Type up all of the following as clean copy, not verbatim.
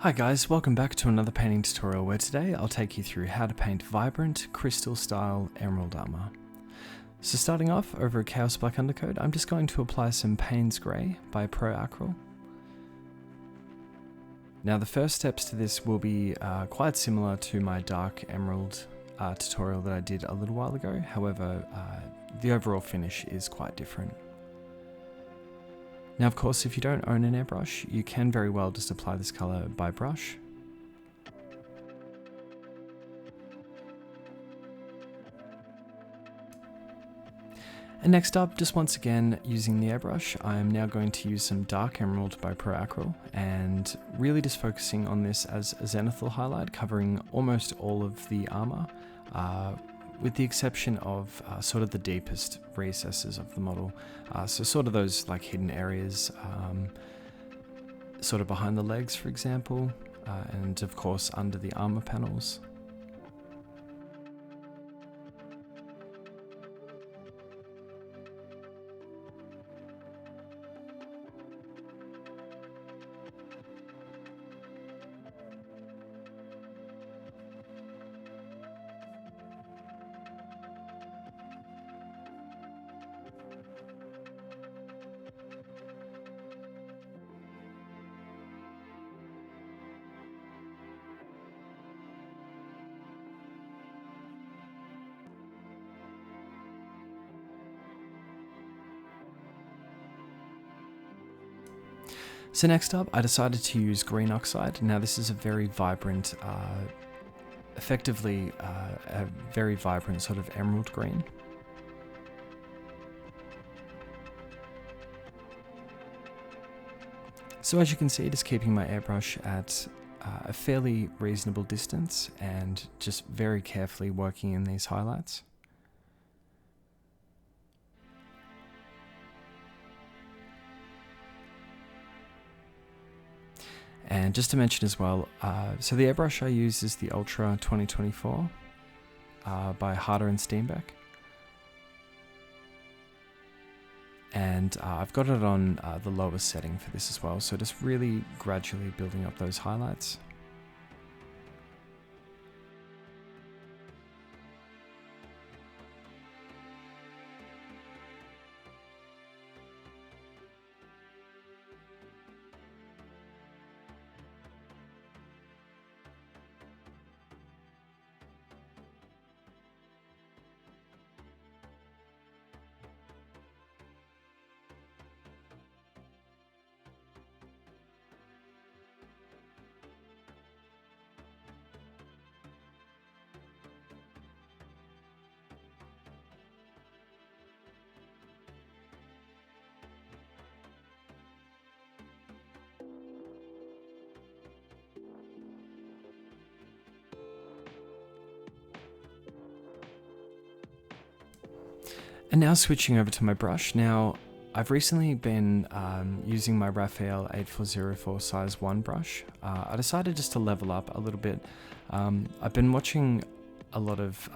Hi guys, welcome back to another painting tutorial where today I'll take you through how to paint vibrant crystal style emerald armor. So starting off over a Chaos Black undercoat, I'm just going to apply some Payne's Grey by Pro Acryl. Now the first steps to this will be quite similar to my dark emerald tutorial that I did a little while ago, however the overall finish is quite different. Now of course, if you don't own an airbrush, you can very well just apply this colour by brush. And next up, just once again using the airbrush, I am now going to use some Dark Emerald by Pro Acryl and really just focusing on this as a zenithal highlight, covering almost all of the armour, with the exception of sort of the deepest recesses of the model. So sort of those like hidden areas, sort of behind the legs for example, and of course under the armour panels. So next up, I decided to use green oxide. Now this is a very vibrant, effectively a very vibrant sort of emerald green. So as you can see, just keeping my airbrush at a fairly reasonable distance and just very carefully working in these highlights. And just to mention as well, so the airbrush I use is the Ultra 2024 by Harder and Steenbeck. And I've got it on the lowest setting for this as well, so just really gradually building up those highlights. And now switching over to my brush. Now I've recently been using my Raphael 8404 size 1 brush. I decided just to level up a little bit. I've been watching a lot of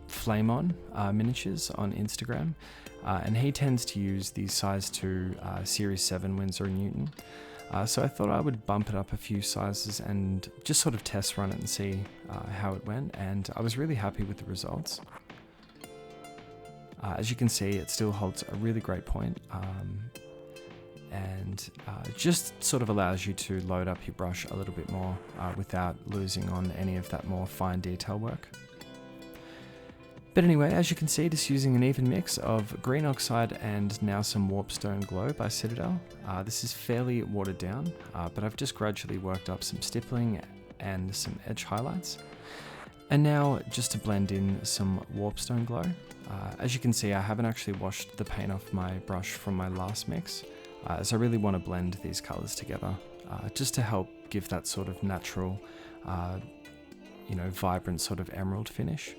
Flame On miniatures on Instagram, and he tends to use the size 2 Series 7 Winsor & Newton. So I thought I would bump it up a few sizes and just sort of test run it and see how it went, and I was really happy with the results. As you can see, it still holds a really great point, and just sort of allows you to load up your brush a little bit more without losing on any of that more fine detail work. But anyway, as you can see, just using an even mix of green oxide and now some Warpstone Glow by Citadel. This is fairly watered down, but I've just gradually worked up some stippling and some edge highlights. And now just to blend in some Warpstone Glow. As you can see, I haven't actually washed the paint off my brush from my last mix, as I really want to blend these colours together, just to help give that sort of natural, vibrant sort of emerald finish.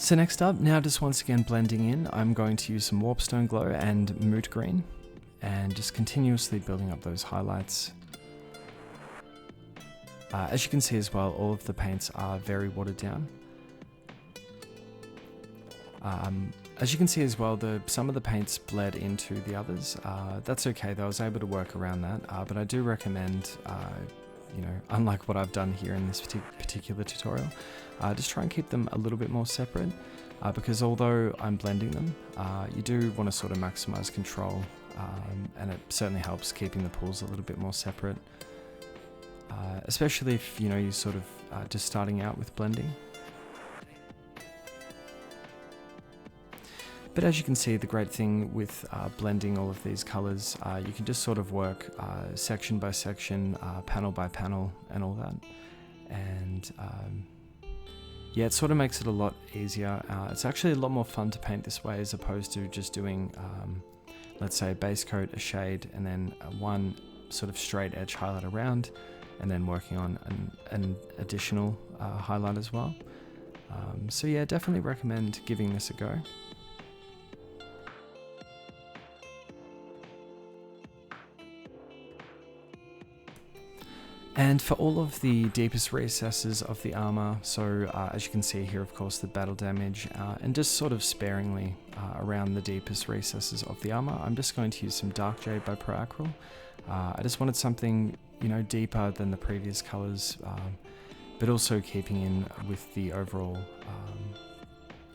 So next up, now just once again blending in, I'm going to use some Warpstone Glow and Moot Green, and just continuously building up those highlights. As you can see as well, all of the paints are very watered down. As you can see as well, some of the paints bled into the others. That's okay though, I was able to work around that, but I do recommend, you know, unlike what I've done here in this particular tutorial, just try and keep them a little bit more separate, because although I'm blending them, you do want to sort of maximize control, and it certainly helps keeping the pools a little bit more separate, especially if, you know, you're sort of just starting out with blending. But as you can see, the great thing with blending all of these colors, you can just sort of work section by section, panel by panel, and all that. And yeah, it sort of makes it a lot easier. It's actually a lot more fun to paint this way as opposed to just doing, let's say, a base coat, a shade, and then one sort of straight edge highlight around, and then working on an additional highlight as well. So yeah, definitely recommend giving this a go. And for all of the deepest recesses of the armor, so as you can see here, of course, the battle damage, and just sort of sparingly around the deepest recesses of the armor, I'm just going to use some Dark Jade by Acryl. I just wanted something, you know, deeper than the previous colors, but also keeping in with the overall,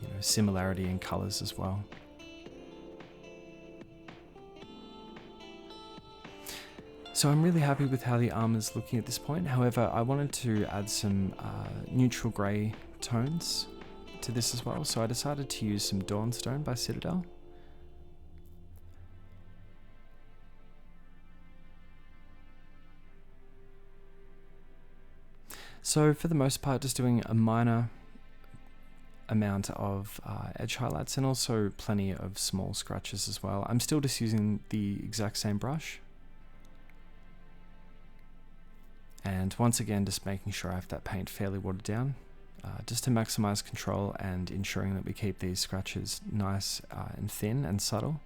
you know, similarity in colors as well. So I'm really happy with how the armor's looking at this point. However, I wanted to add some neutral grey tones to this as well. So I decided to use some Dawnstone by Citadel. So for the most part, just doing a minor amount of edge highlights and also plenty of small scratches as well. I'm still just using the exact same brush. And once again, just making sure I have that paint fairly watered down, just to maximize control and ensuring that we keep these scratches nice and thin and subtle.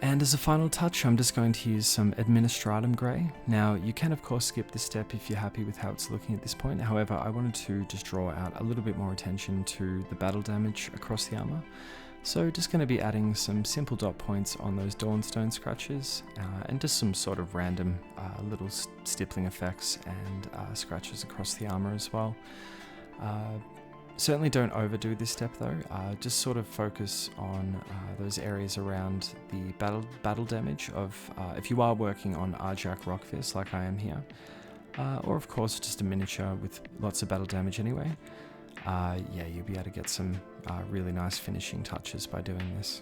And as a final touch, I'm just going to use some Administratum Grey. Now, you can of course skip this step if you're happy with how it's looking at this point. However, I wanted to just draw out a little bit more attention to the battle damage across the armor. So just going to be adding some simple dot points on those Dawnstone scratches, and just some sort of random little stippling effects and scratches across the armor as well. Certainly don't overdo this step though, just sort of focus on those areas around the battle damage of, if you are working on Arjac Rockfist like I am here, or of course just a miniature with lots of battle damage anyway, yeah, you'll be able to get some really nice finishing touches by doing this.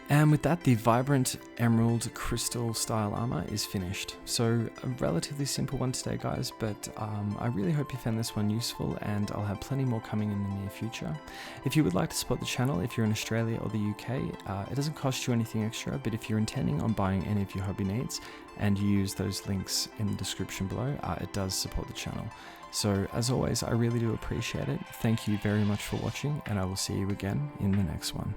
And with that, the vibrant emerald crystal style armor is finished. So a relatively simple one today, guys, but I really hope you found this one useful, and I'll have plenty more coming in the near future. If you would like to support the channel, if you're in Australia or the UK, it doesn't cost you anything extra, but if you're intending on buying any of your hobby needs and you use those links in the description below, it does support the channel. So as always, I really do appreciate it. Thank you very much for watching, and I will see you again in the next one.